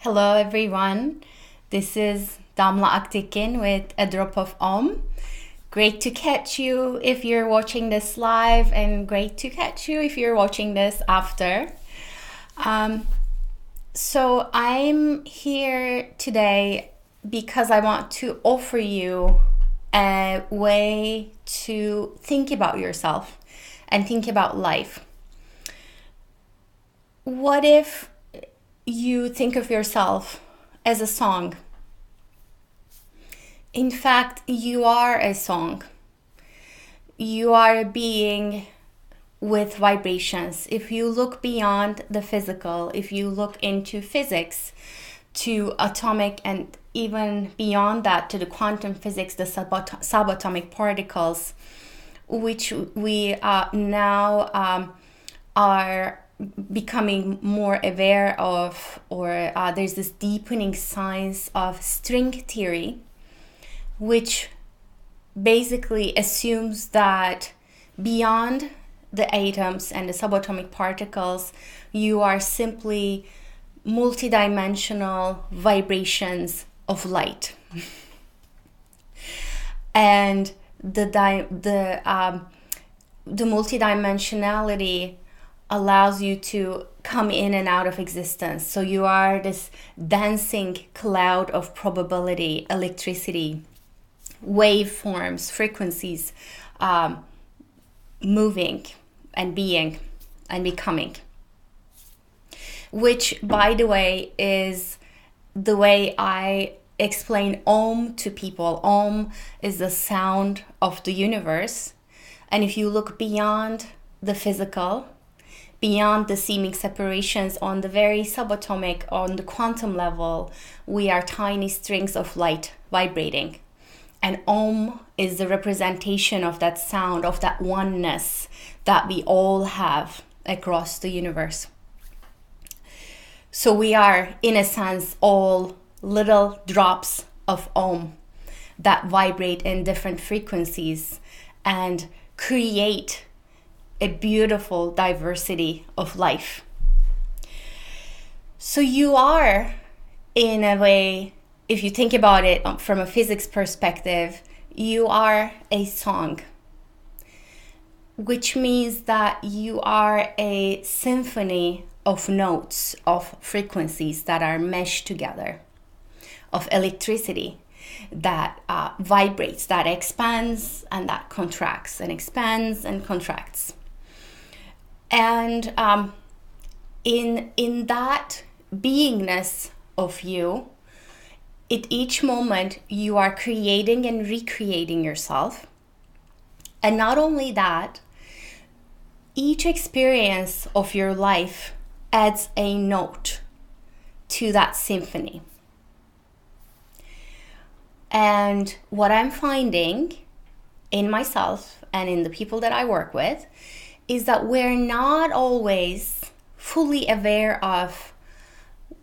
Hello everyone, this is Damla Aktekin with A Drop of Om. Great to catch you if you're watching this live, and great to catch you if you're watching this after. So I'm here today because I want to offer you a way to think about yourself and think about life. What if you think of yourself as a song? In fact, you are a song. You are a being with vibrations. If you look beyond the physical, if you look into physics, to atomic and even beyond that to the quantum physics, the subatomic particles, which we now are becoming more aware of, or there's this deepening science of string theory, which basically assumes that beyond the atoms and the subatomic particles, you are simply multidimensional vibrations of light. And the multidimensionality allows you to come in and out of existence. So you are this dancing cloud of probability, electricity, waveforms, frequencies, moving and being and becoming. Which, by the way, is the way I explain Om to people. Om is the sound of the universe. And if you look beyond the physical, beyond the seeming separations on the very subatomic, on the quantum level, we are tiny strings of light vibrating. And Om is the representation of that sound, of that oneness that we all have across the universe. So we are, in a sense, all little drops of Om that vibrate in different frequencies and create a beautiful diversity of life. So you are, in a way, if you think about it from a physics perspective, you are a song, which means that you are a symphony of notes, of frequencies that are meshed together, of electricity that vibrates, that expands and that contracts, and expands and contracts. And in that beingness of you, at each moment you are creating and recreating yourself. And not only that, each experience of your life adds a note to that symphony. And what I'm finding in myself and in the people that I work with is that we're not always fully aware of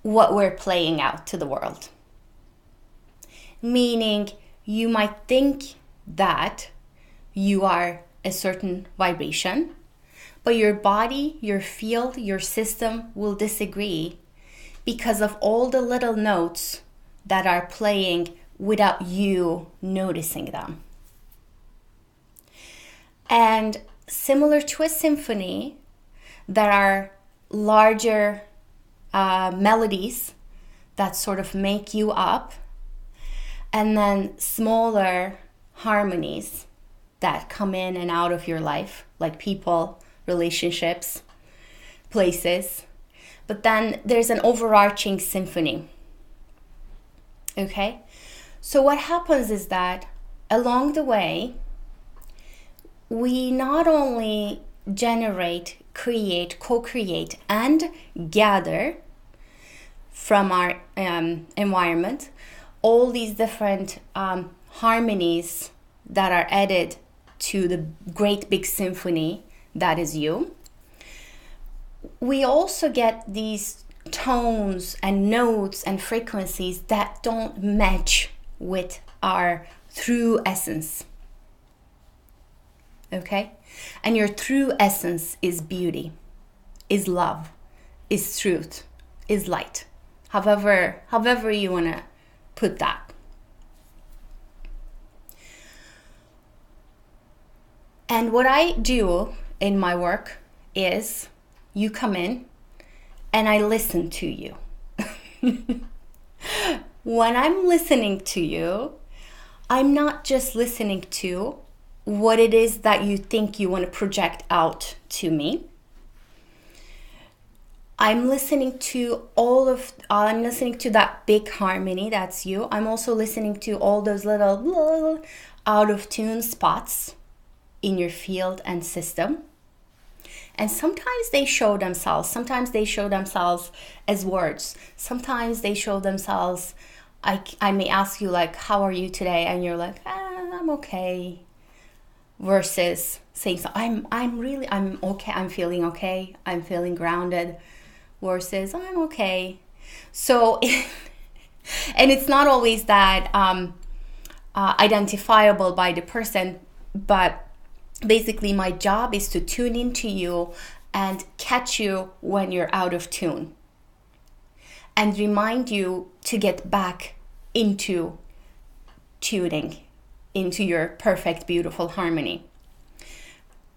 what we're playing out to the world. Meaning, you might think that you are a certain vibration, but your body, your field, your system will disagree because of all the little notes that are playing without you noticing them. And similar to a symphony, there are larger melodies that sort of make you up, and then smaller harmonies that come in and out of your life, like people, relationships, places. But then there's an overarching symphony. Okay? So what happens is that along the way, we not only generate, create, co-create, and gather from our environment all these different harmonies that are added to the great big symphony that is you. We also get these tones and notes and frequencies that don't match with our true essence. Okay? And your true essence is beauty, is love, is truth, is light, however you want to put that. And what I do in my work is you come in and I listen to you. When I'm listening to you, I'm not just listening to what it is that you think you want to project out to me. I'm listening to that big harmony, that's you. I'm also listening to all those little out of tune spots in your field and system. And sometimes they show themselves. Sometimes they show themselves as words. Sometimes they show themselves, I may ask you like, how are you today? And you're like, I'm okay. Versus saying, I'm okay, I'm feeling okay, I'm feeling grounded. Versus, I'm okay. So, and it's not always that identifiable by the person, but basically my job is to tune into you and catch you when you're out of tune and remind you to get back into tuning into your perfect, beautiful harmony.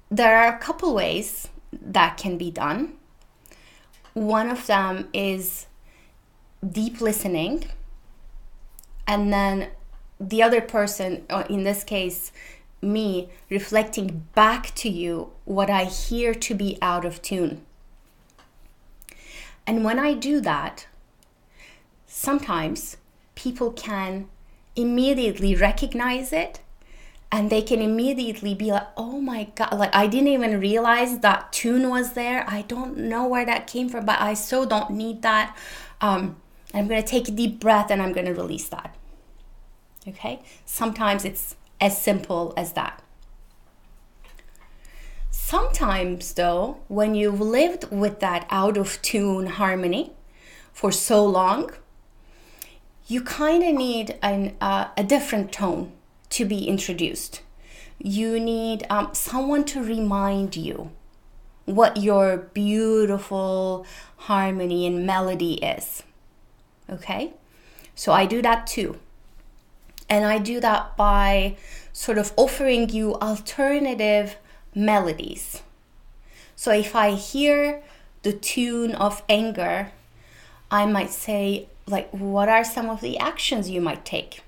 There are a couple ways that can be done. One of them is deep listening, and then the other person, in this case, me, reflecting back to you what I hear to be out of tune. And when I do that, sometimes people can immediately recognize it, and they can immediately be like, oh my God, like I didn't even realize that tune was there. I don't know where that came from, but I so don't need that. I'm going to take a deep breath and I'm going to release that. Okay? Sometimes it's as simple as that. Sometimes though, when you've lived with that out of tune harmony for so long, you kind of need a different tone to be introduced. You need someone to remind you what your beautiful harmony and melody is. Okay? So I do that too. And I do that by sort of offering you alternative melodies. So if I hear the tune of anger, I might say, like, what are some of the actions you might take?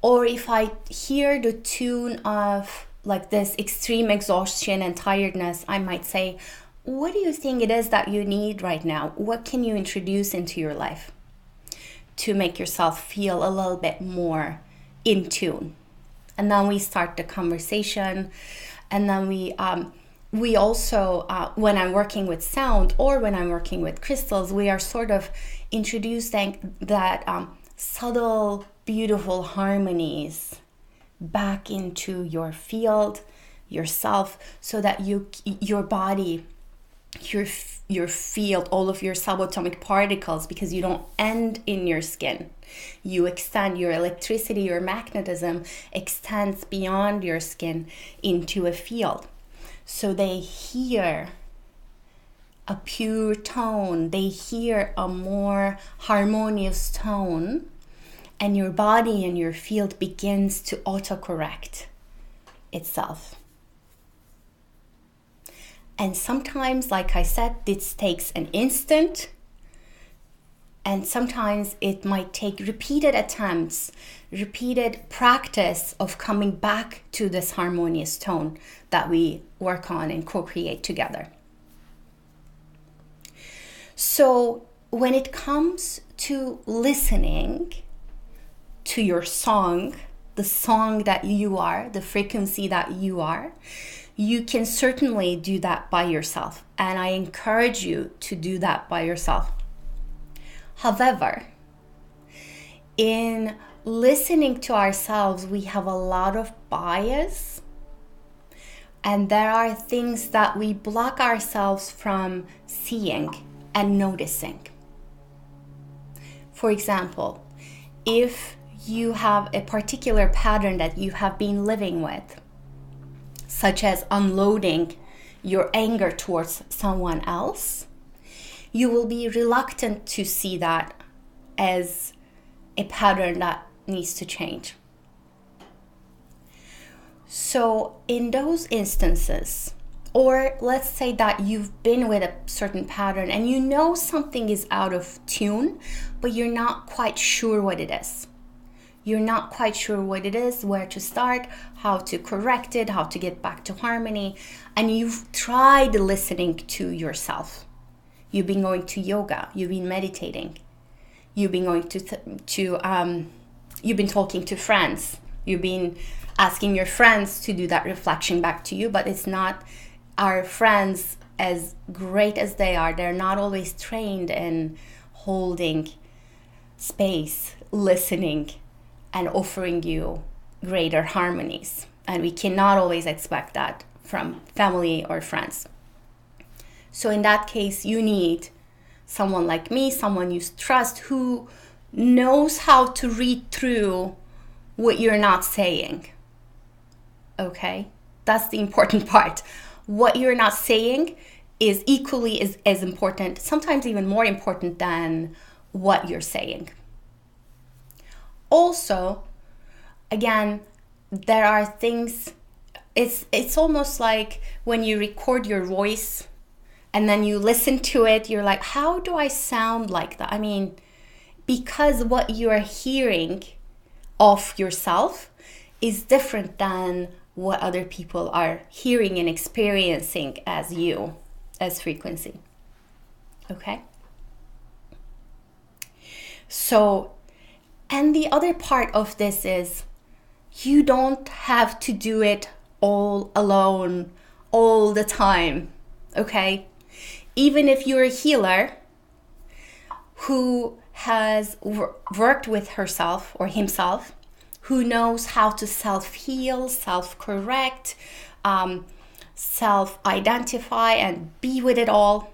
Or if I hear the tune of like this extreme exhaustion and tiredness, I might say, what do you think it is that you need right now? What can you introduce into your life to make yourself feel a little bit more in tune? And then we start the conversation. And then we also, when I'm working with sound or when I'm working with crystals, we are sort of introducing that subtle, beautiful harmonies back into your field, yourself, so that your body, your field, all of your subatomic particles, because you don't end in your skin. You extend your electricity, your magnetism extends beyond your skin into a field. So they hear a pure tone, they hear a more harmonious tone, and your body and your field begins to autocorrect itself. And sometimes, like I said, this takes an instant, and sometimes it might take repeated attempts, repeated practice of coming back to this harmonious tone that we work on and co-create together. So when it comes to listening to your song, the song that you are, the frequency that you are, you can certainly do that by yourself. And I encourage you to do that by yourself. However, in listening to ourselves, we have a lot of bias. And there are things that we block ourselves from seeing and noticing. For example, if you have a particular pattern that you have been living with, such as unloading your anger towards someone else, you will be reluctant to see that as a pattern that needs to change. So in those instances, or let's say that you've been with a certain pattern and you know something is out of tune, but you're not quite sure what it is. You're not quite sure what it is, where to start, how to correct it, how to get back to harmony. And you've tried listening to yourself. You've been going to yoga, you've been meditating, you've been going you've been talking to friends, you've been asking your friends to do that reflection back to you, but it's not our friends, as great as they are, they're not always trained in holding space, listening, and offering you greater harmonies. And we cannot always expect that from family or friends. So in that case, you need someone like me, someone you trust, who knows how to read through what you're not saying. Okay? That's the important part. What you're not saying is equally as important, sometimes even more important than what you're saying. Also, again, there are things, it's almost like when you record your voice and then you listen to it, you're like, how do I sound like that? I mean, because what you're hearing of yourself is different than what other people are hearing and experiencing as you, as frequency. Okay? So, and the other part of this is you don't have to do it all alone all the time. Okay? Even if you're a healer who has worked with herself or himself, who knows how to self-heal, self-correct, self-identify and be with it all,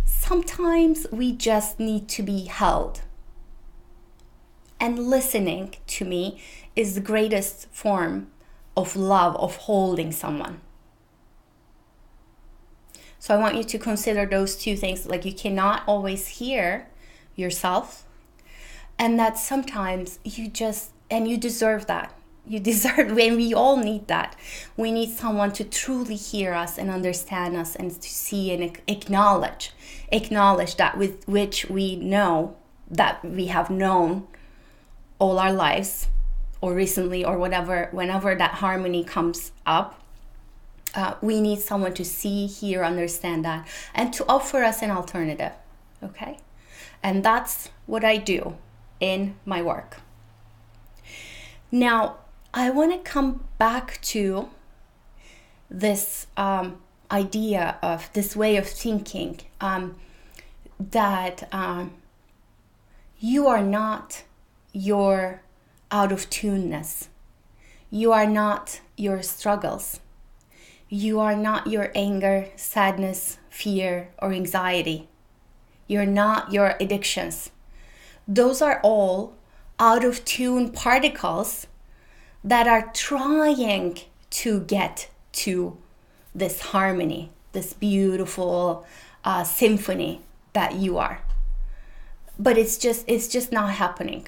sometimes we just need to be held. And listening, to me, is the greatest form of love, of holding someone. So I want you to consider those two things. Like, you cannot always hear yourself, and that sometimes you deserve that. You deserve, and we all need that. We need someone to truly hear us and understand us and to see and acknowledge that with which we know that we have known all our lives, or recently, or whatever, whenever that harmony comes up. We need someone to see, hear, understand that, and to offer us an alternative. Okay? And that's what I do in my work. Now, I want to come back to this idea of this way of thinking, that you are not your out of tuneness. You are not your struggles. You are not your anger, sadness, fear, or anxiety. You're not your addictions. Those are all out of tune particles that are trying to get to this harmony, this beautiful symphony that you are. But it's just not happening.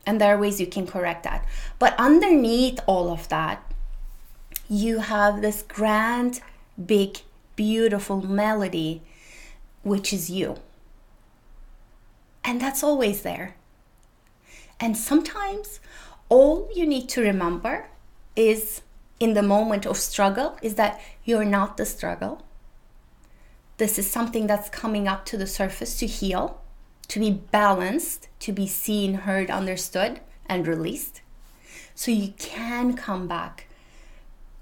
And there are ways you can correct that. But underneath all of that, you have this grand, big, beautiful melody, which is you. And that's always there. And sometimes all you need to remember is, in the moment of struggle, is that you're not the struggle. This is something that's coming up to the surface to heal, to be balanced, to be seen, heard, understood, and released. So you can come back.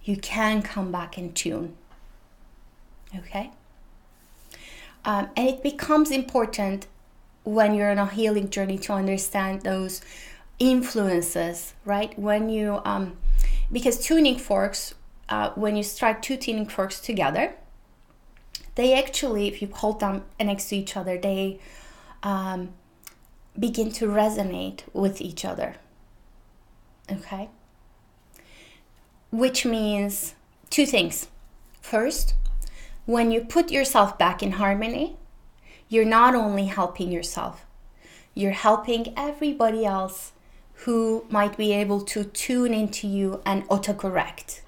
You can come back in tune. Okay? And it becomes important when you're on a healing journey to understand those influences, right? When you, because tuning forks, when you strike two tuning forks together, they actually, if you hold them next to each other, they begin to resonate with each other. Okay? Which means two things. First, when you put yourself back in harmony, you're not only helping yourself, you're helping everybody else who might be able to tune into you and autocorrect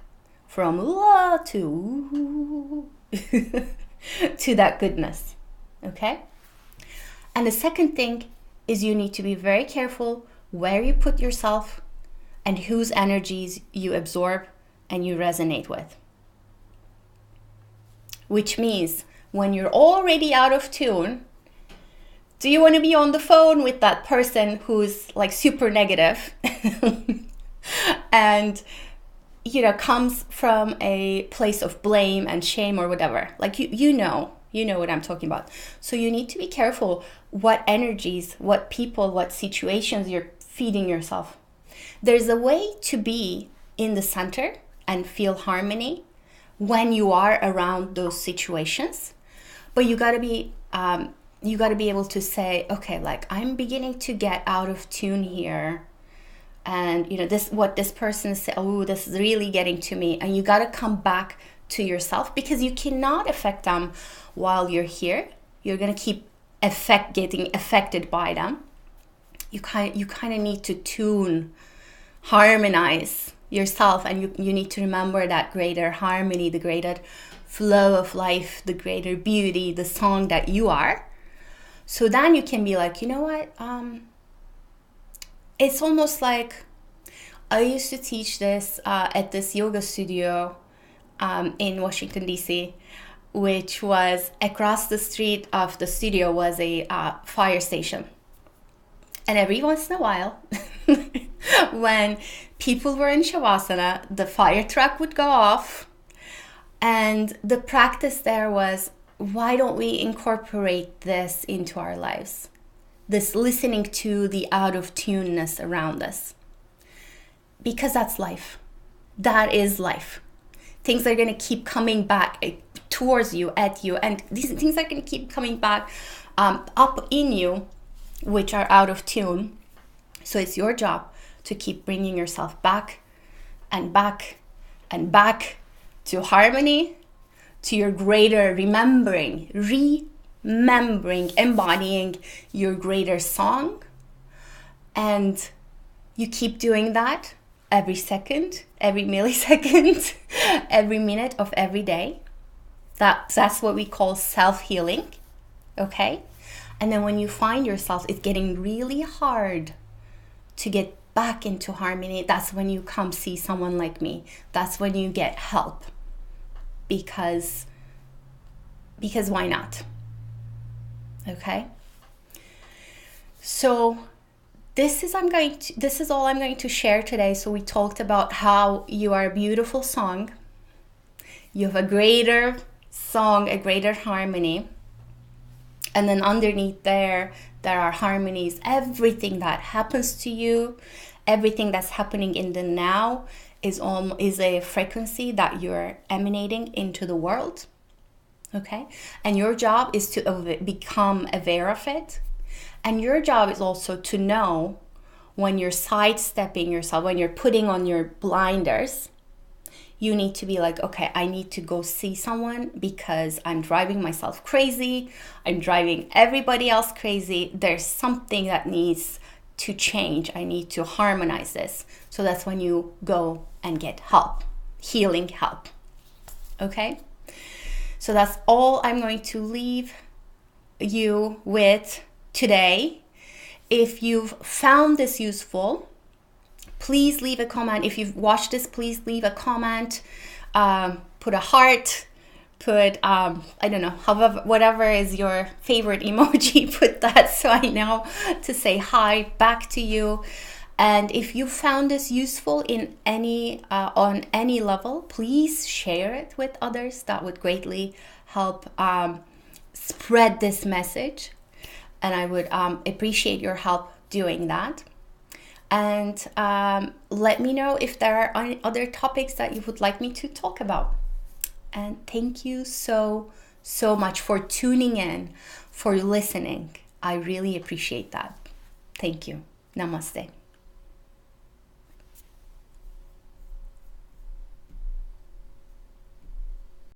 from la to to that goodness. Okay? And the second thing is you need to be very careful where you put yourself and whose energies you absorb and you resonate with. Which means when you're already out of tune, do you want to be on the phone with that person who's like super negative and comes from a place of blame and shame or whatever? Like you know what I'm talking about. So you need to be careful what energies, what people, what situations you're feeding yourself. There's a way to be in the center and feel harmony when you are around those situations, but you got to be able to say, okay, like I'm beginning to get out of tune here, and what this person said, oh, this is really getting to me, and you got to come back to yourself, because you cannot affect them while you're here. You're gonna keep getting affected by them. You kind of need to tune, harmonize yourself, and you need to remember that greater harmony, the greater flow of life, the greater beauty, the song that you are. So then you can be like, you know what? It's almost like I used to teach this at this yoga studio in Washington, D.C., which was across the street of the studio was a fire station. And every once in a while, when people were in Shavasana, the fire truck would go off. And the practice there was, why don't we incorporate this into our lives? This listening to the out of tuneness around us. Because that's life. That is life. Things are going to keep coming back towards you, at you. And these things are going to keep coming back up in you, which are out of tune. So it's your job to keep bringing yourself back and back and back to harmony, to your greater remembering, embodying your greater song. And you keep doing that every second, every millisecond, every minute of every day. That's what we call self-healing, okay? And then when you find yourself, it's getting really hard to get back into harmony, that's when you come see someone like me. That's when you get help. Because why not? Okay? So this is all I'm going to share today. So we talked about how you are a beautiful song. You have a greater song, a greater harmony. And then underneath there are harmonies. Everything that happens to you, everything that's happening in the now is a frequency that you're emanating into the world. Okay? And your job is to become aware of it. And your job is also to know when you're sidestepping yourself, when you're putting on your blinders, you need to be like, okay, I need to go see someone because I'm driving myself crazy. I'm driving everybody else crazy. There's something that needs to change. I need to harmonize this. So that's when you go and get help, healing help. Okay? So that's all I'm going to leave you with today. If you've found this useful, please leave a comment. If you've watched this, please leave a comment, put a heart, put, I don't know, however, whatever is your favorite emoji, put that so I know to say hi back to you. And if you found this useful in on any level, please share it with others. That would greatly help spread this message. And I would appreciate your help doing that. And let me know if there are any other topics that you would like me to talk about. And thank you so much for tuning in, for listening. I really appreciate that. Thank you. Namaste.